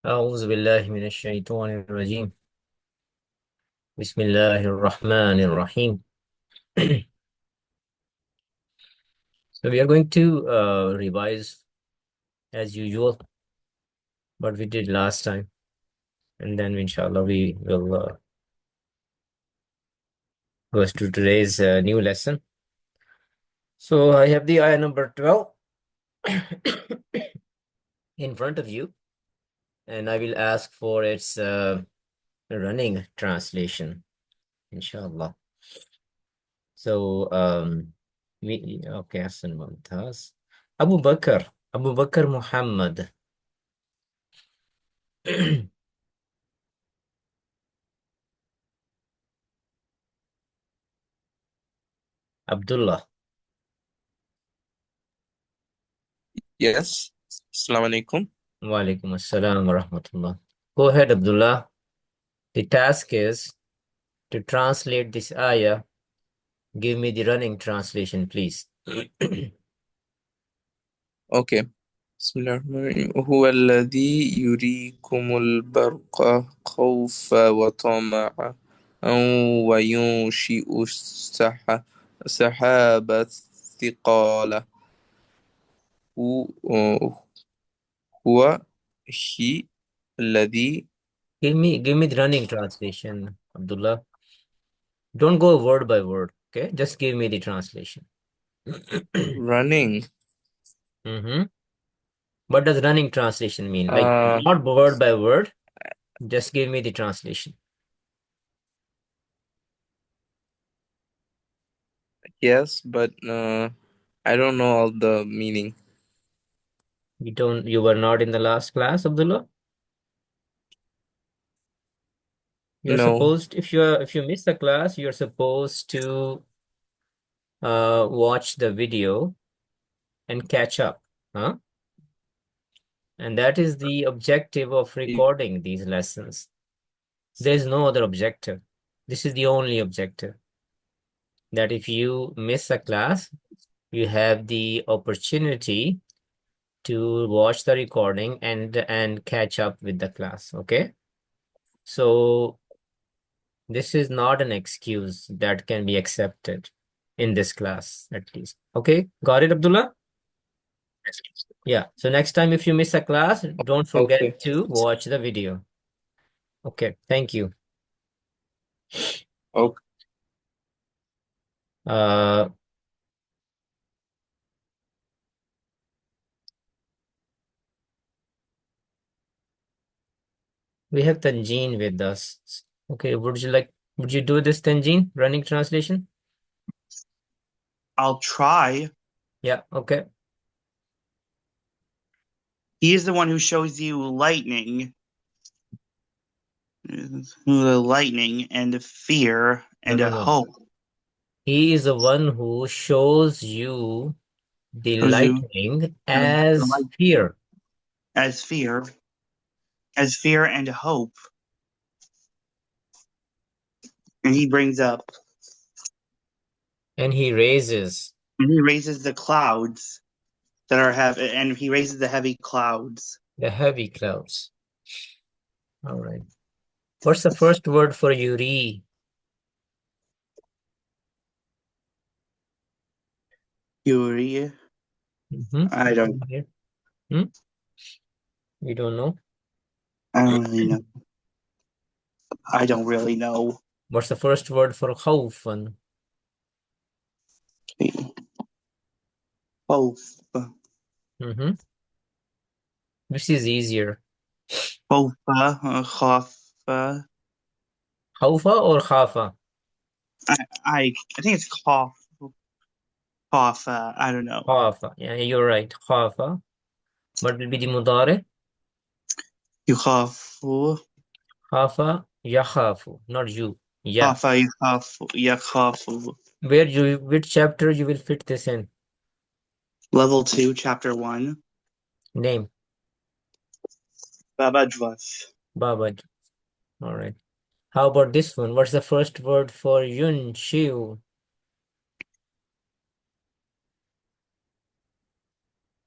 أعوذ بالله من الشيطان الرجيم. بسم الله الرحمن الرحيم. So we are going to revise as usual what we did last time, and then inshallah we will go to today's new lesson. So I have the ayah number 12 in front of you, and I will ask for its running translation, inshallah. So we okay, Hassan Mumtaz. Abu Bakr Muhammad. Abdullah. Yes. Assalamu alaikum. Wa alaikum assalam wa rahmatullah. Go ahead, Abdullah. The task is to translate this ayah. Give me the running translation, please. Okay. Bismillahirrahmanirrahim. هو الذي يريكم البرق خوفا وطمعا وينشئ السحاب الثقال هو هو he الذي Give me the running translation, Abdullah. Don't go word by word, okay? Just give me the translation. running. Mm-hmm. What does running translation mean? Like Uh, not word by word, just give me the translation. yes, but I don't know all the meaning. You were not in the last class, Abdullah? You're No. supposed, if you miss the class, you're supposed to watch the video and catch up, huh? And that is the objective of recording these lessons. There's no other objective. This is the only objective, that if you miss a class, you have the opportunity to watch the recording and catch up with the class, okay? So this is not an excuse that can be accepted in this class, at least. Okay, got it, Abdullah? Yeah, so next time if you miss a class, don't Okay. forget to watch the video. Okay, thank you. Okay. Uh, we have Tanjeen with us. Okay, would you do this, Tanjeen? Running translation? I'll try. Yeah, okay. He is the one who shows you lightning, the lightning and a fear No, and no, a no. hope. He is the one who shows you the Shows you lightning the as light fear, as fear and hope. And he brings up and he raises and he raises the clouds that are heavy, and he raises the heavy clouds. the heavy clouds. All right. What's the first word for Yuri? Yuri, Mm-hmm. I don't, Hmm? You don't know? I don't really know. I don't really know. What's the first word for khawfan? Hope, Mm-hmm. Which is easier, hope, khawfa. khawfa or khafa? I think it's cough. I don't know. Khafa. Yeah, you're right. Khafa. What will be the mudare? Yukhafu. Khafa, yakhafu, not you. Yeah. Khafa yakhafu. Yakhafu. Which chapter you will fit this in? Level 2, Chapter 1. Name. Babajwas. Babad. All right. How about this one? What's the first word for yun, shiu?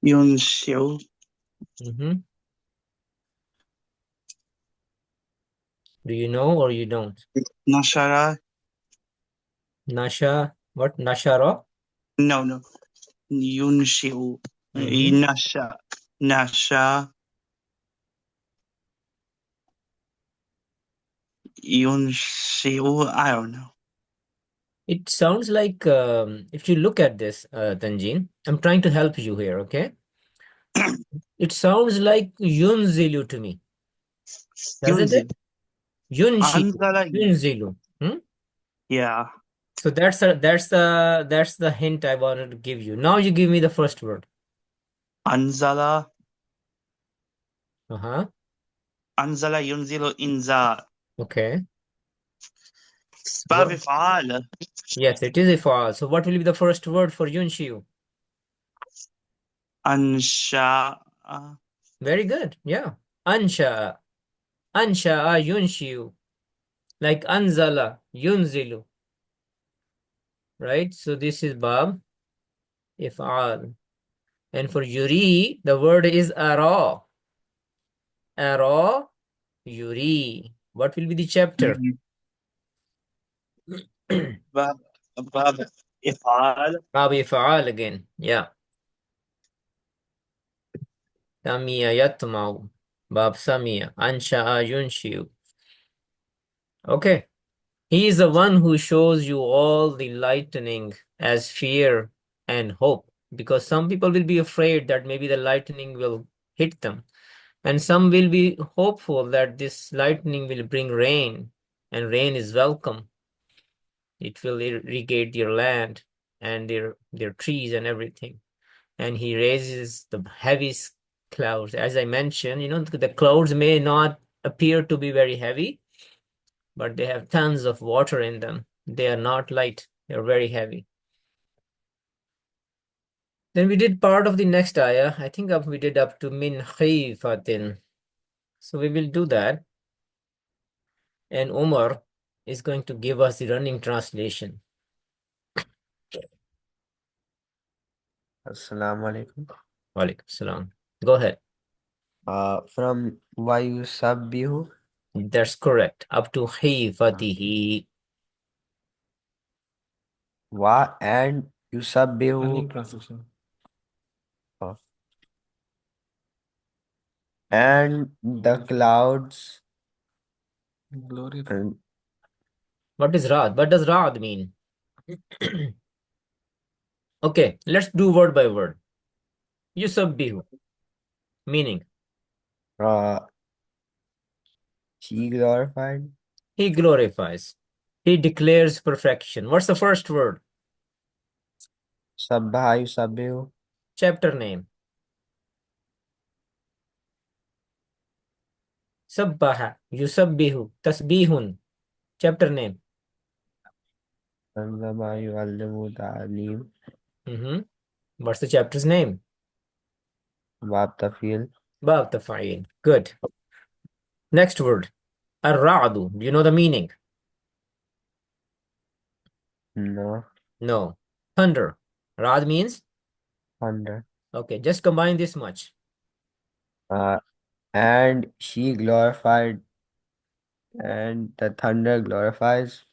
Yunxiu. Mm-hmm. Do you know or you don't? Nashara. Nasha, what? Nashara? No. Yunshiu. Mm-hmm. Nasha. Nasha. Yunshiu. I don't know. It sounds like, if you look at this, Tanjin, I'm trying to help you here, okay? It sounds like Yunzilu to me, doesn't it? Yunzil. Yunshilu, Anzala. Yunzilu. Hmm? Yeah. So that's the hint I wanted to give you. Now you give me the first word. Anzala. Uh-huh. Anzala Yunzilu Inza. Okay. So باب what? إفعال. Yes, it is a fa'al. So what will be the first word for Yunshiu? أنشأ. Very good. Yeah. Ansha. Ansha'a yunshiu. Like anzala, yunzilu. Right? So this is bab, if'al. And for yuri, the word is ara. Ara, yuri. What will be the chapter? باب باب إفعال. Bab if'al again. Yeah. Samiya yatma'u. Bab samiya. Ansha'a yunshiu. Okay. He is the one who shows you all the lightning as fear and hope. Because some people will be afraid that maybe the lightning will hit them. And some will be hopeful that this lightning will bring rain, and rain is welcome. It will irrigate their land and their trees and everything. And he raises the heavy clouds. As I mentioned, the clouds may not appear to be very heavy, but they have tons of water in them. They are not light, they're very heavy. Then we did part of the next ayah. I think we did up to min khifatin. So we will do that. And Umar is going to give us the running translation. Assalamu alaikum. Walaikum salam. Go ahead. From Wayusabbihu That's correct. Up to khifatihi. wa and Yusabbihu uh, and the clouds and What is Ra'ad? What does Ra'ad mean? Okay, let's do word by word. Yusabbihu, meaning uh, he glorified he glorifies. He declares perfection. What's the first word? Sabbaha Yusabbihu Chapter name. Sabbaha, yusabbihu, tasbihun. Chapter name. and the Yu'allimu Ta'alim What's the chapter's name? Bab Tafil. Bab tafa'il. Good. Next word. Ar-ra'du. Do you know the meaning? No, No. Thunder. Ra'd means? thunder. Okay, just combine this much. Uh, and she glorified and the thunder glorifies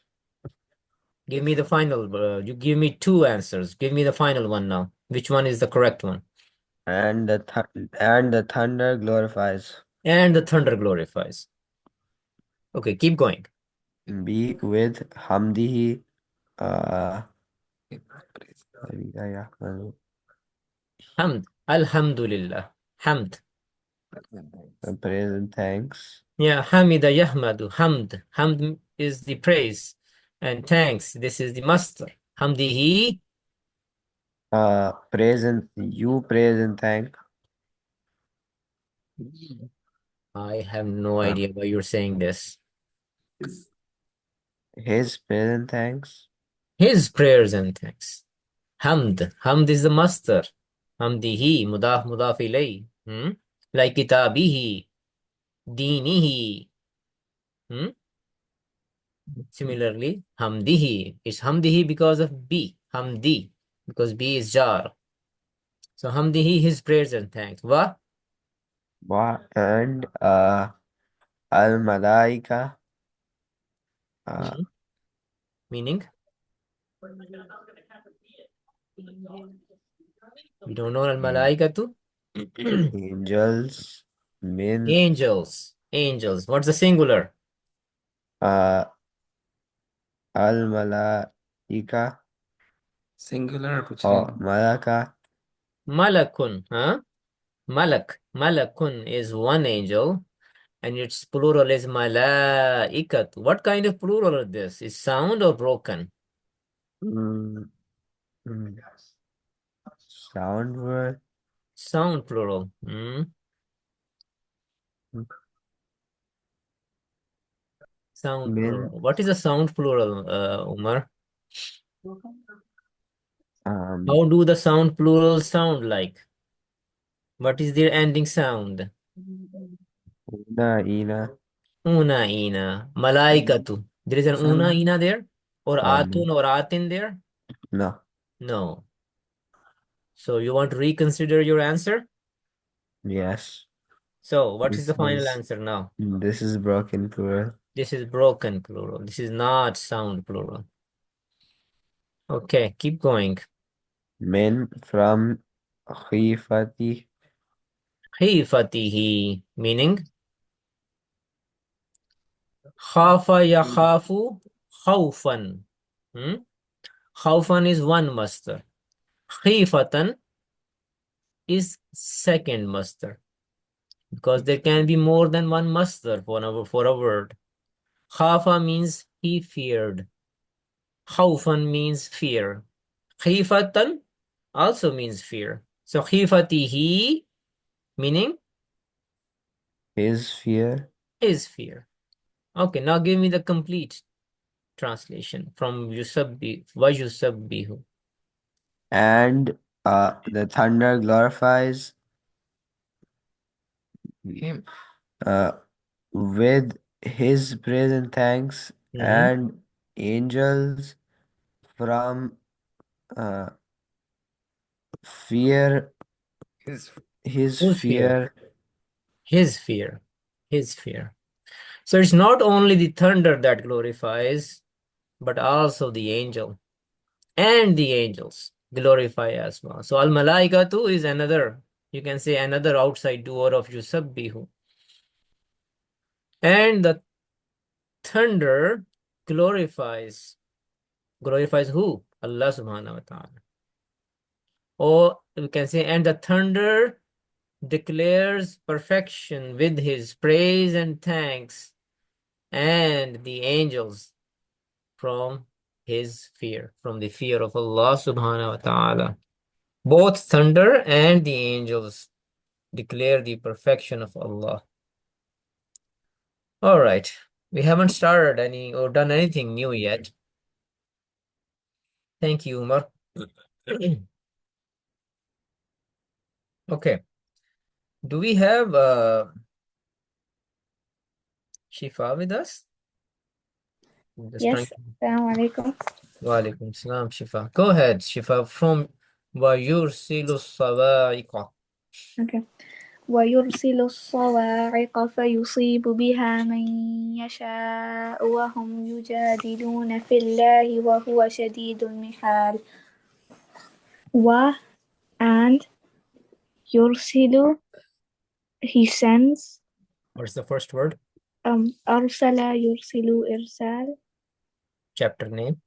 Give me the final. You give me two answers. Give me the final one now. Which one is the correct one? and the thunder glorifies. And the thunder glorifies. Okay, keep going. Be with Hamdihi uh yeah, Hamd. Alhamdulillah. Hamd. praise and thanks. Yeah, hamida yahmadu. Hamd. Hamd is the praise. And thanks. This is the master. Hamdihi. Praise and thank I have no uh, idea why you're saying this. his praise and thanks. His prayers and thanks. Hamd. Hamd is the master. Hamdihi. Mudaf ilayh. Like kitabihi. Dinihi. Hmm? Similarly, hamdihi. It's hamdihi because of B. Hamdi. Because B is jar. So hamdihi, his prayers and thanks. Wa? And al malaika Mhm. Meaning? You don't know al-malaikatu? angels, min, Angels. Angels. What's the singular? uh, al-malaika, Singular कुछ or नहीं. malaka, Malakun. Huh? Malak. Malakun is one angel, and its plural is malaikat. What kind of plural is this? Is sound or broken? mm, mm, sound word, Sound plural. Sound min, plural. What is a sound plural, Umar? um, How do the sound plural sound like? What is their ending sound? una, ina, Una ina. Malaikatu. There is an una ina there? Or no, atun or atin there? no, No. So you want to reconsider your answer? yes, So what is the this final is, answer now? this is broken plural, This is broken plural. This is not sound plural. Okay, keep going. min, from, khifati, Khifatihi, meaning khafa yakhafu khawfan. Hmm? Khawfan is one master. Khifatan is second master because there can be more than one master for a word. Khafa means he feared. Khawfan means fear. Khifatan also means fear. So khifatihi meaning his fear, is fear. Okay, now give me the complete translation from Yusabbihu. and the thunder glorifies Him. uh, with his praise and thanks, Mhm. and angels from uh, fear, His. his Whose fear? fear, His fear. His fear. So it's not only the thunder that glorifies, but also the angel. And the angels glorify as well. So Al Malaikatu is another, you can say another outside doer of Yusabbihu. And the thunder glorifies. Glorifies who? Allah subhanahu wa ta'ala. Or we can say, and the thunder declares perfection with his praise and thanks, and the angels from his fear, from the fear of Allah subhanahu wa ta'ala. Both thunder and the angels declare the perfection of Allah. All right. We haven't started any or done anything new yet. Thank you, Umar. Okay. Do we have Shifa with us? I'm just trying Yes. to... Assalamu alaikum. Wa alaikum salam, Shifa. Go ahead, Shifa, from وَيُرْسِلُ الصَّوَاعِقَ. Okay. ويرسل الصواعق فيصيب بها من يشاء وهم يجادلون في الله وهو شديد المحال. And يرسل, he sends. What's the first word? أرسل يرسل إرسال. Chapter name?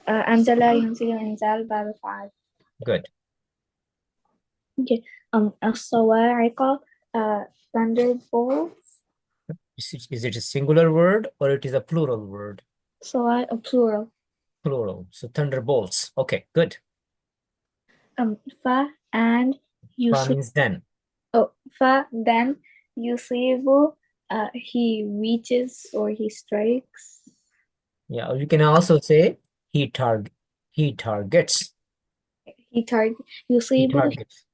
أنزل ينزل إنزال باب فعل. Good. Okay. الصواعق, thunderbolts. Is it a singular word or it is a plural word? A plural. Plural. So thunderbolts. Okay, good. Fa and Fa Yusuf. means then. Fa then Yusibu, he reaches or he strikes. Yeah, or you can also say he targets. He He Yusibu, targets.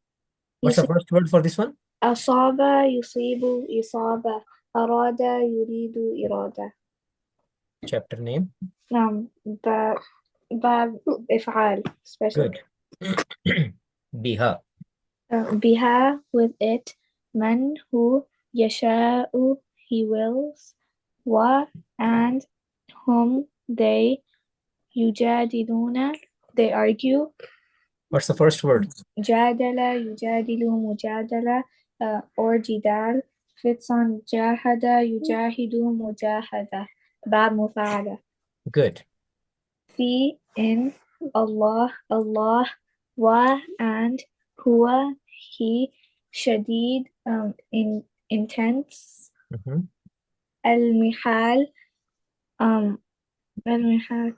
What's the Yusib, first word for this one? Asaba Yusibu Isaba, Arada Yuridu Irada. Chapter name? Bab If'al, special. Good. Biha. Biha, with it, man who Yasha'u, he wills, wa, and whom they يجادلون, they argue. What's the first word? جادل, يجادل, مجادلة, or جدال. Fits on جاهد, يجاهد, مجاهدة. باب مفاعلة. Good. في, in, Allah, Allah, wa, and, huwa, he, شديد, intense. Mhm. المحال, المحال,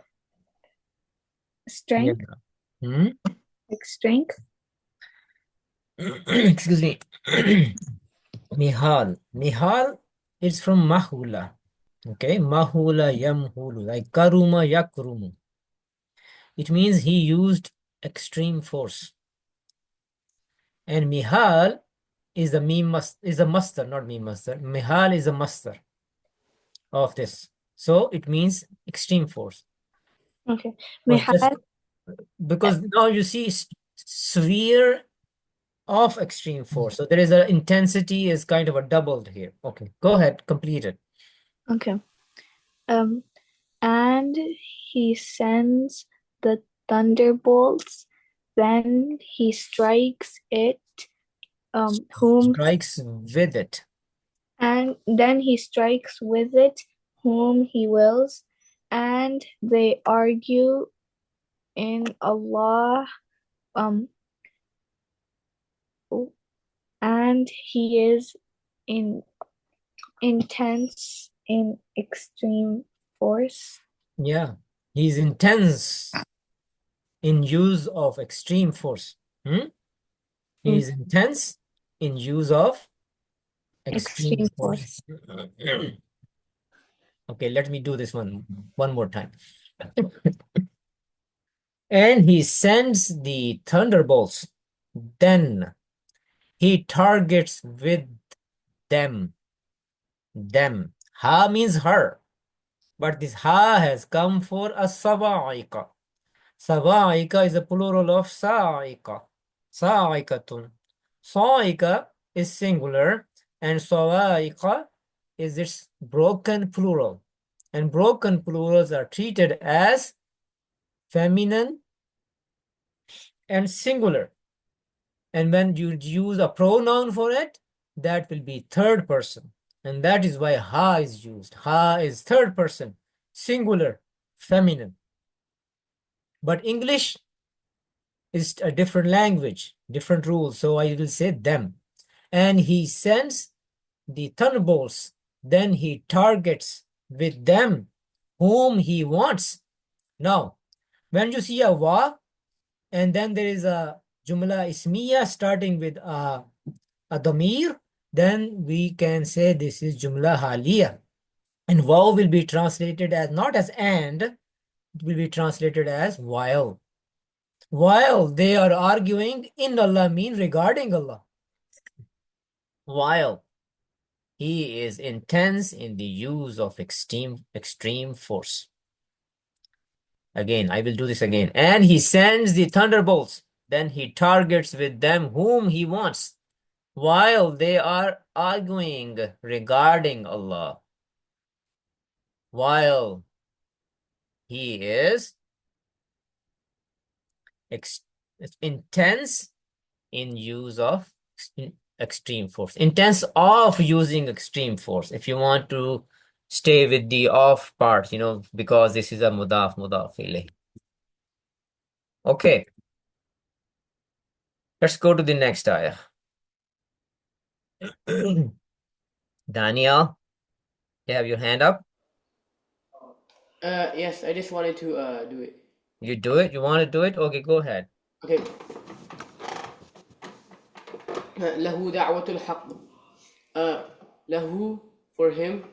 strength, Hmm? like strength. Excuse me. Nihal. Nihal is from mahula. Okay, mahula yamhulu, like karuma yakrumu. It means he used extreme force. And mihal is a master, not meme master. Mihal is a master of this. So it means extreme force. Okay. Was just محال, because now you see sphere of extreme force. So there is a intensity is kind of a doubled here. Okay, go ahead, complete it. okay. And he sends the thunderbolts, then he strikes it, whom, Strikes with it. and then he strikes with it whom he wills, and they argue in Allah, and he is intense in extreme force. Yeah, he's intense in use of extreme force. He is intense in use of extreme force. Okay, let me do this one more time. And he sends the thunderbolts. Then he targets with them. Them. Ha means her. But this ha has come for a sawa'iqa. Sawa'iqa is a plural of sa'iqa. Sa'iqatun. Sa'iqa is singular and sawa'iqa is its broken plural. And broken plurals are treated as feminine and singular. And when you use a pronoun for it, that will be third person. And that is why ha is used. Ha is third person, singular, feminine. But English is a different language, different rules. So I will say them. And he sends the thunderbolts. Then he targets with them whom he wants. Now, when you see a wa, and then there is a jumla ismiya starting with a damir, then we can say this is jumla haliya. And waw will be translated as not as and, it will be translated as while. While they are arguing in Allah mean regarding Allah. While he is intense in the use of extreme force. Again, I will do this again. And he sends the thunderbolts. Then he targets with them whom he wants, while they are arguing regarding Allah. While he is intense in use of extreme force. Intense of using extreme force. If you want to stay with the off part, because this is a mudaf ilayh. Okay. Let's go to the next ayah. Daniel, you have your hand up? Yes, I just wanted to do it. You do it? You want to do it? Okay, go ahead. Okay. له دعوة الحق. له, for him,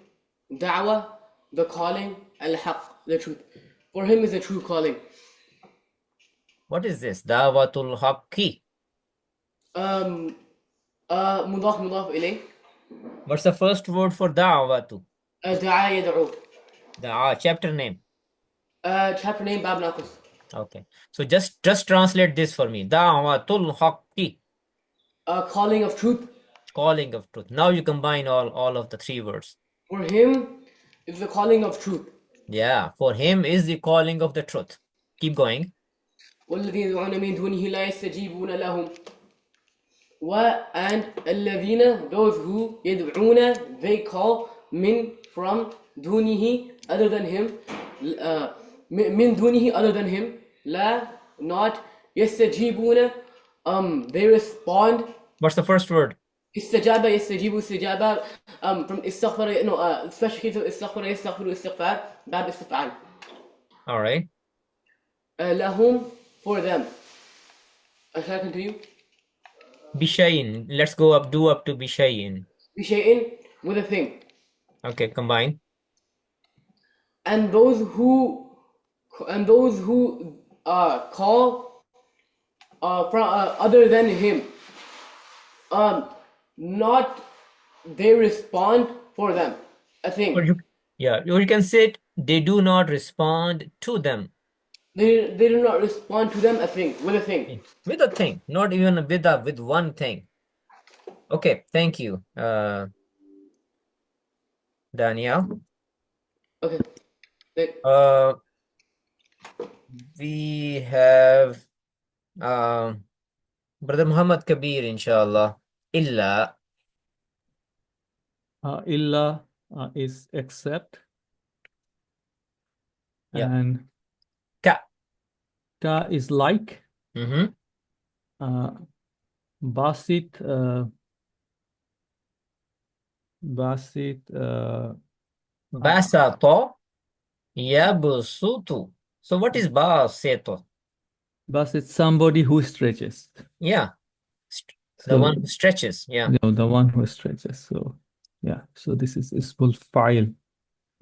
da'wah, the calling, al-haq, the truth. For him is the true calling. What is this? Dawatul haqqi. مضاف إليه. What's the first word for da'watu? دعا يدعو. Chapter name. Chapter name Bab Naqis. Okay. So just translate this for me. Da'watul haqqi. Calling of truth. Calling of truth. Now you combine all of the three words. For him is the calling of truth. Yeah, for him is the calling of the truth. Keep going. والذين يدعون من دونه لا يستجيبون لهم and الذين those who يدعون they call من from دونه other than him من دونه other than him لا not يستجيبون they respond. What's the first word? استجاب يستجيب استجابة from استغفر no especially case of استغفر يستغفر استغفار باب استفعال. All right. لهم for them. Shall I continue? Bishayin. Let's go up, do up to Bishayin. بشيء with a thing. Okay, combine. And those who call from other than him, not they respond for them a Or thing. or you can say it, they do not respond to them. They do not respond to them a thing with a thing. With a thing, not even with one thing. Okay, thank you, Daniel. Okay. We have Brother Muhammad Kabir, inshallah. Illa. Illa is except. Yeah. And Ka. ka is like. Mm-hmm. Basit. Basato. Yabsutu. So what is basato? Basit, somebody who stretches. Yeah. The one who stretches. Yeah. The one who stretches. So yeah. So this is ismul fa'il.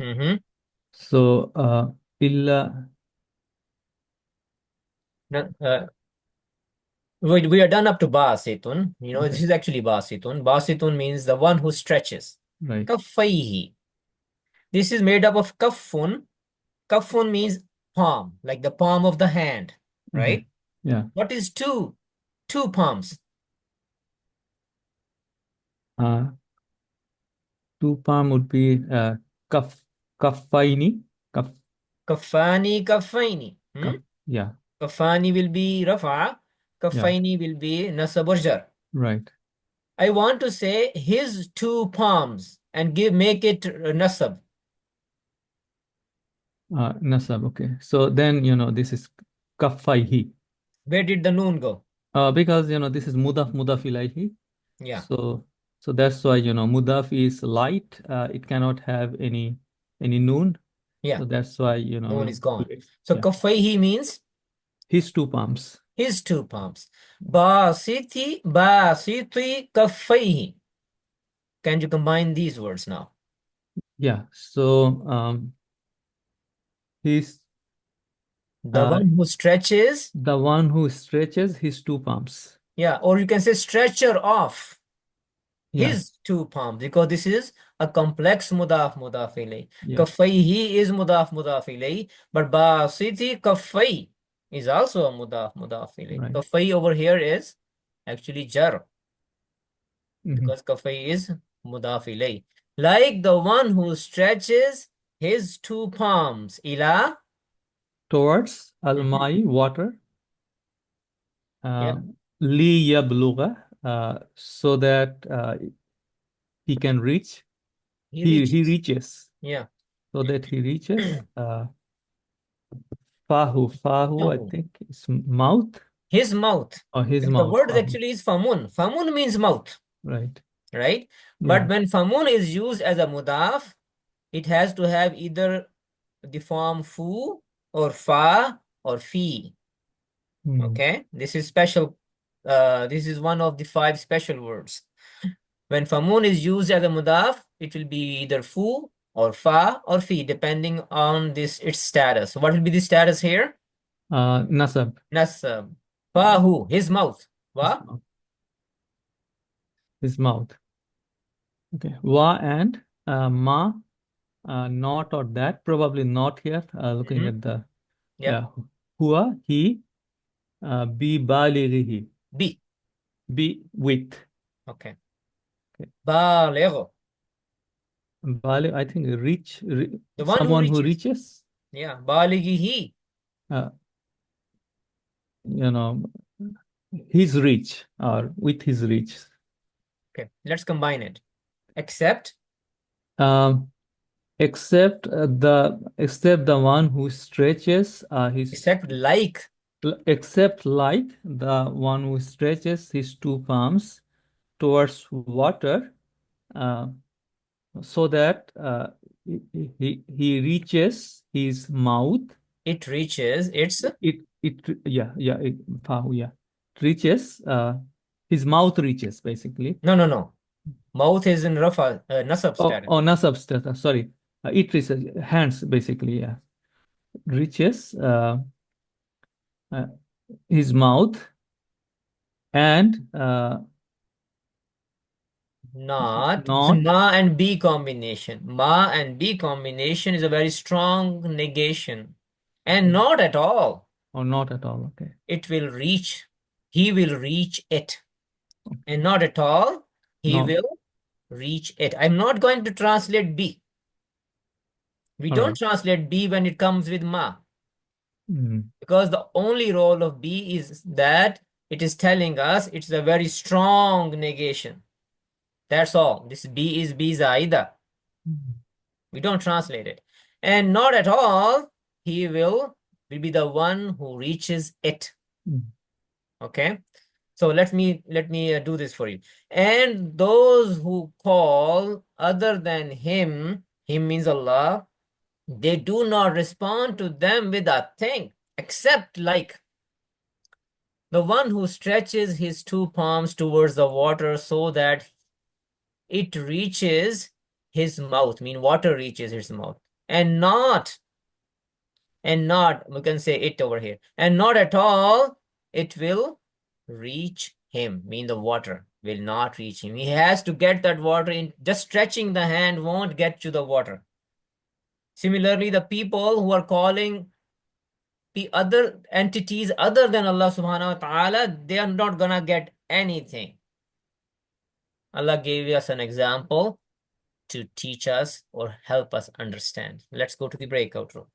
Mm-hmm. So illa. We are done up to Basitun. This is actually Basitun. Basitun means the one who stretches. Right. Kaffaihi. This is made up of kaffun. Kaffun means palm, like the palm of the hand, right? Yeah. What is two? Two palms. Two palm would be kaffaini. Kaffani, kaffaini. Yeah. Kaffani will be rafa. Kaffaini will be nasab or jar. Right. I want to say his two palms and make it nasab. Nasab, okay. So then, this is kaffaihi. Where did the noon go? Because, this is mudaf ilaihi. Yeah. So that's why, mudaf is light. It cannot have any noon. Yeah. So that's why, Noon is gone. So yeah. kaffaihi means? His two palms. His two palms. Basiti kaffaihi. Can you combine these words now? Yeah. So he's the one who stretches. The one who stretches his two palms. Yeah, or you can say stretcher of Yeah. his two palms, because this is a complex mudaf ilay. Yeah. Kaffaihi is mudaf ilay, but basiti kaffai is also a mudaf ilay. Right. Kaffai over here is actually jar, because kaffai is mudaf ilay. Like the one who stretches his two palms, ila, towards al-mai, water, li yablugha, so that he can reach. He reaches. Yeah. So that he reaches. Fahu, I think is mouth. His mouth. Or his the mouth. word actually is famun. Famun means mouth. Right. Right? Yeah. But when famun is used as a mudaf, it has to have either the form fu or fa or fi. Okay? This is special. This is one of the 5 special words. When famun is used as a mudaf, it will be either fu or fa or fi, depending on its status. So what will be the status here? Nasab. Nasab. Fahu, his mouth. Wa? His mouth. Okay. Wa and ma, not or that, probably not here. Looking at the huwa, he, bi balighihi. Be with. Okay. Baligh. Baligh, I think reach. The one someone who reaches. Yeah, balighihi. uh, you know, his reach or with his reach. Okay, let's combine it. Except Um, except the one who stretches his except like except like the one who stretches his two palms towards water, uh, so that he reaches his mouth. it reaches its It yeah yeah yeah, reaches his mouth reaches basically. no. Mouth is in rafa nasab Oh, status. oh, not substance. Sorry, it reaches hands basically. Yeah, reaches uh, his mouth, and Not it's not ma and b combination. Ma and b combination is a very strong negation. And not at all. or not at all. Okay. It will reach. He will reach it. And Okay. not at all. He No. will reach it. I'm not going to translate B. We All don't right. translate B when it comes with ma. Mm. Because the only role of B is that it is telling us it's a very strong negation. That's all. This B is B zaida. We don't translate it. And not at all, he will be the one who reaches it. Mm. Okay. So let me do this for you. And those who call other than him means Allah, they do not respond to them with a thing except like the one who stretches his two palms towards the water so that it reaches his mouth, mean water reaches his mouth, and not, we can say it over here, and not at all, it will reach him, mean the water will not reach him. He has to get that water in, just stretching the hand won't get to the water. Similarly, the people who are calling the other entities other than Allah subhanahu wa ta'ala, they are not gonna get anything. Allah gave us an example to teach us or help us understand. Let's go to the breakout room.